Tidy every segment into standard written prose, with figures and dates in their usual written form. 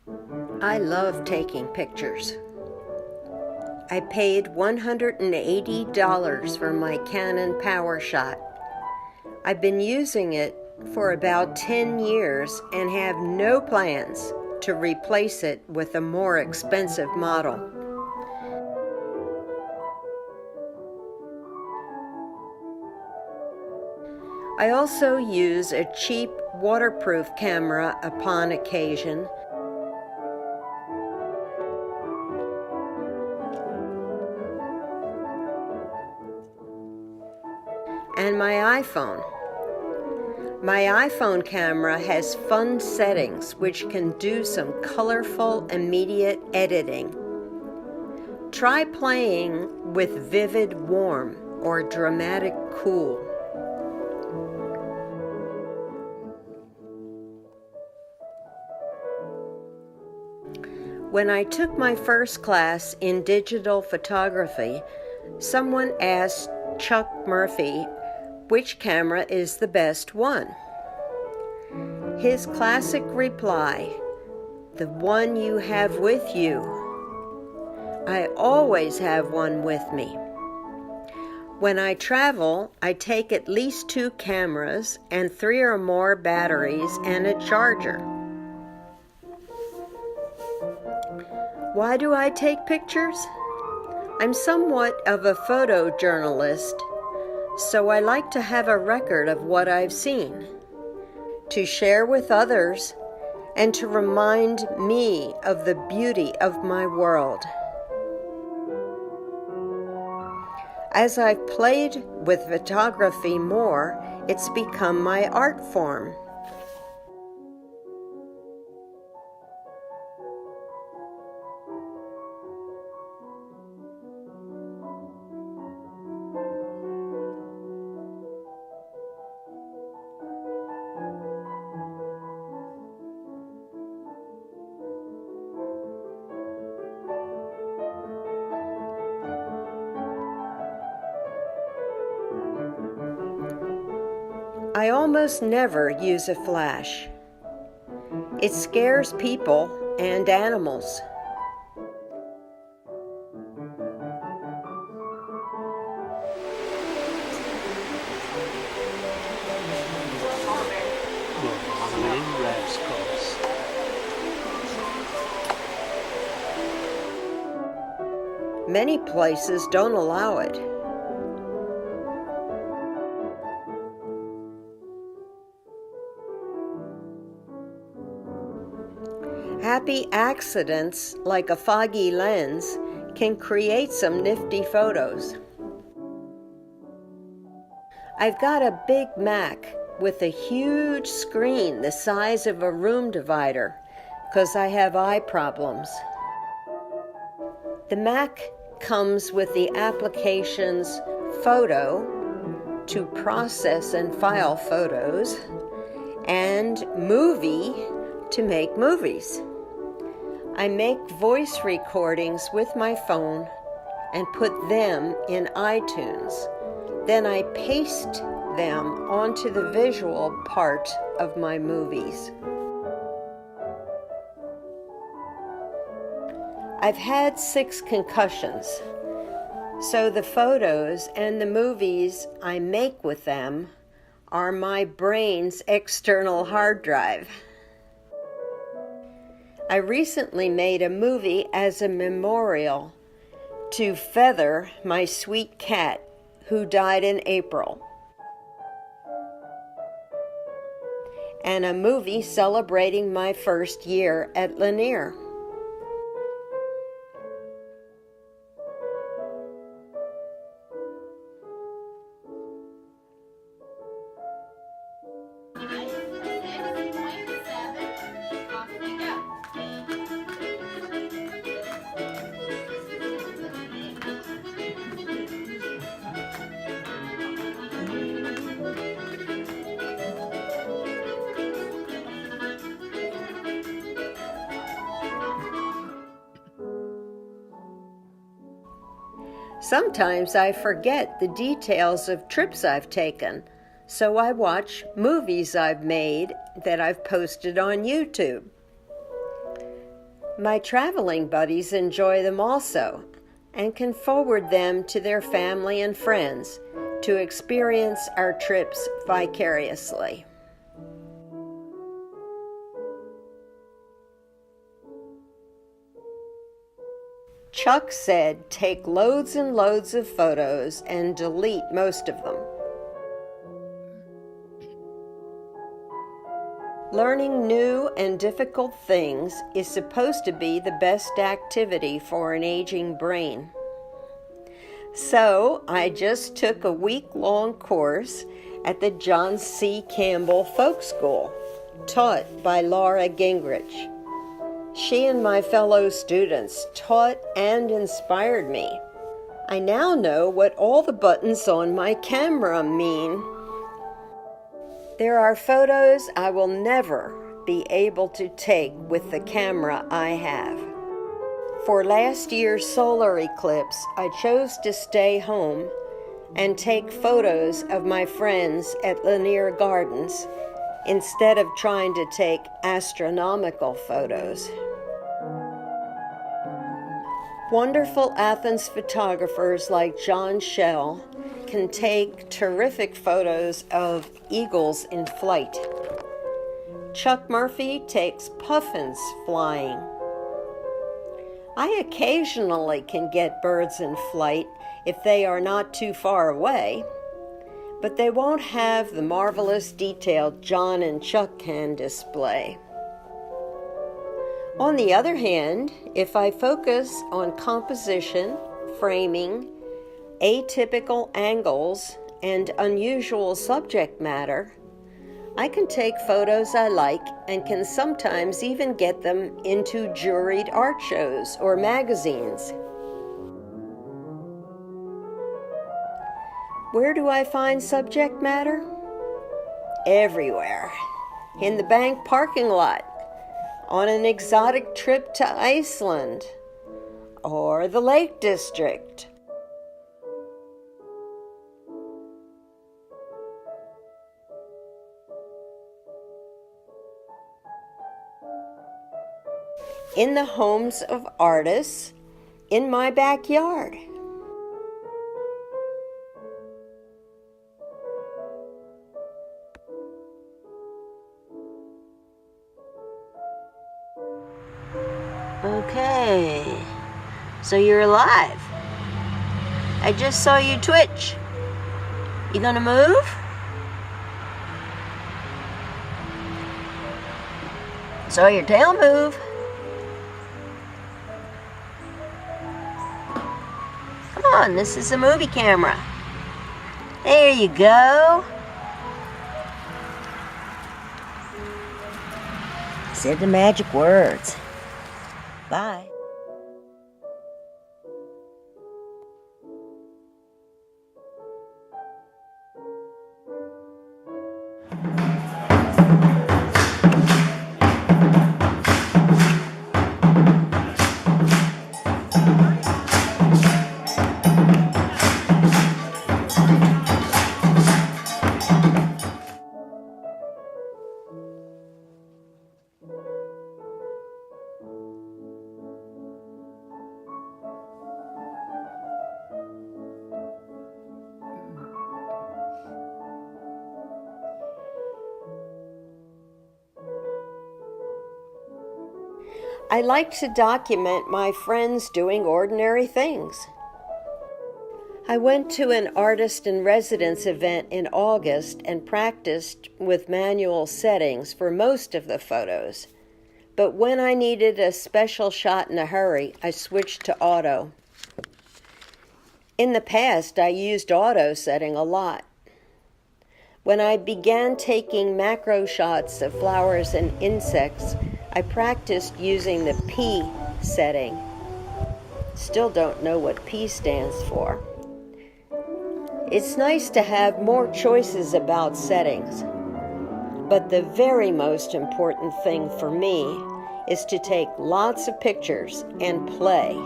I love taking pictures. I paid $180 for my Canon PowerShot. I've been using it for about 10 years and have no plans to replace it with a more expensive model. I also use a cheap waterproof camera upon occasion, and my iPhone. My iPhone camera has fun settings which can do some colorful, immediate editing. Try playing with vivid warm or dramatic cool. When I took my first class in digital photography, someone asked Chuck Murphy which camera is the best one. His classic reply, "The one you have with you." I always have one with me. When I travel, I take at least 2 cameras and 3 or more batteries and a charger. Why do I take pictures? I'm somewhat of a photojournalist, so I like to have a record of what I've seen, to share with others, and to remind me of the beauty of my world. As I've played with photography more, it's become my art form. I almost never use a flash. It scares people and animals. Many places don't allow it. Happy accidents, like a foggy lens, can create some nifty photos. I've got a Big Mac with a huge screen the size of a room divider because I have eye problems. The Mac comes with the applications Photo to process and file photos, and Movie to make movies. I make voice recordings with my phone and put them in iTunes. Then I paste them onto the visual part of my movies. I've had 6 concussions, so the photos and the movies I make with them are my brain's external hard drive. I recently made a movie as a memorial to Feather, my sweet cat, who died in April, and a movie celebrating my first year at Lanier. Sometimes I forget the details of trips I've taken, so I watch movies I've made that I've posted on YouTube. My traveling buddies enjoy them also and can forward them to their family and friends to experience our trips vicariously. Chuck said, take loads and loads of photos and delete most of them. Learning new and difficult things is supposed to be the best activity for an aging brain. So I just took a week-long course at the John C. Campbell Folk School, taught by Laura Gingrich. She and my fellow students taught and inspired me. I now know what all the buttons on my camera mean. There are photos I will never be able to take with the camera I have. For last year's solar eclipse, I chose to stay home and take photos of my friends at Lanier Gardens instead of trying to take astronomical photos. Wonderful Athens photographers like John Schell can take terrific photos of eagles in flight. Chuck Murphy takes puffins flying. I occasionally can get birds in flight if they are not too far away, but they won't have the marvelous detail John and Chuck can display. On the other hand, if I focus on composition, framing, atypical angles, and unusual subject matter, I can take photos I like and can sometimes even get them into juried art shows or magazines. Where do I find subject matter? Everywhere. In the bank parking lot, on an exotic trip to Iceland, or the Lake District. In the homes of artists, in my backyard. Okay, so you're alive. I just saw you twitch. You gonna move? Saw your tail move. Come on, this is a movie camera. There you go. Said the magic words. Bye. I like to document my friends doing ordinary things. I went to an artist in residence event in August and practiced with manual settings for most of the photos. But when I needed a special shot in a hurry, I switched to auto. In the past, I used auto setting a lot. When I began taking macro shots of flowers and insects, I practiced using the P setting. Still don't know what P stands for. It's nice to have more choices about settings, but the very most important thing for me is to take lots of pictures and play.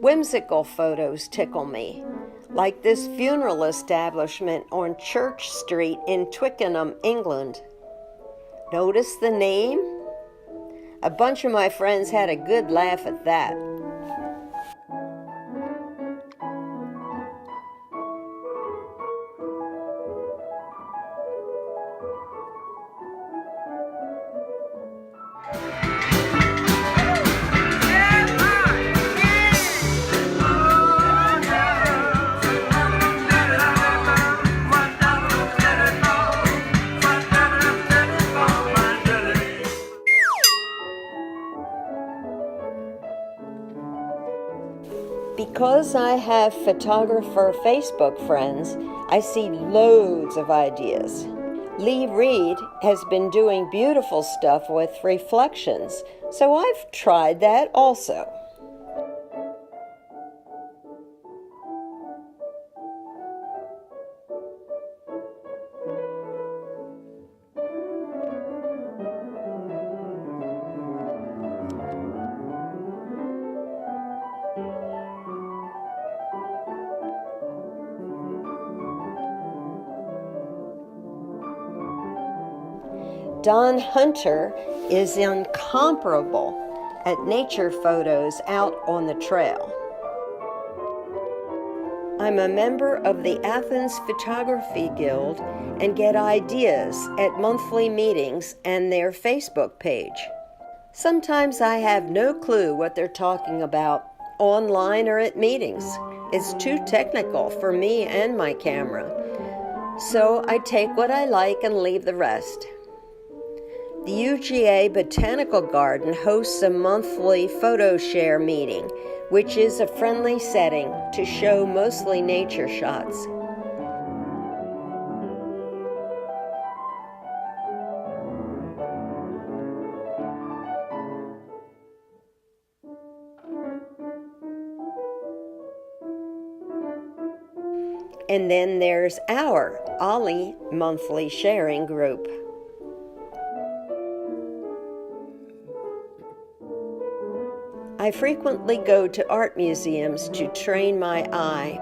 Whimsical photos tickle me, like this funeral establishment on Church Street in Twickenham, England. Notice the name? A bunch of my friends had a good laugh at that. Because I have photographer Facebook friends, I see loads of ideas. Lee Reed has been doing beautiful stuff with reflections, so I've tried that also. Don Hunter is incomparable at nature photos out on the trail. I'm a member of the Athens Photography Guild and get ideas at monthly meetings and their Facebook page. Sometimes I have no clue what they're talking about online or at meetings. It's too technical for me and my camera. So I take what I like and leave the rest. The UGA Botanical Garden hosts a monthly photo share meeting, which is a friendly setting to show mostly nature shots. And then there's our Ollie monthly sharing group. I frequently go to art museums to train my eye.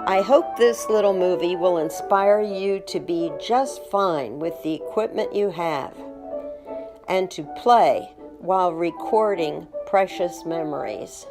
I hope this little movie will inspire you to be just fine with the equipment you have and to play while recording precious memories.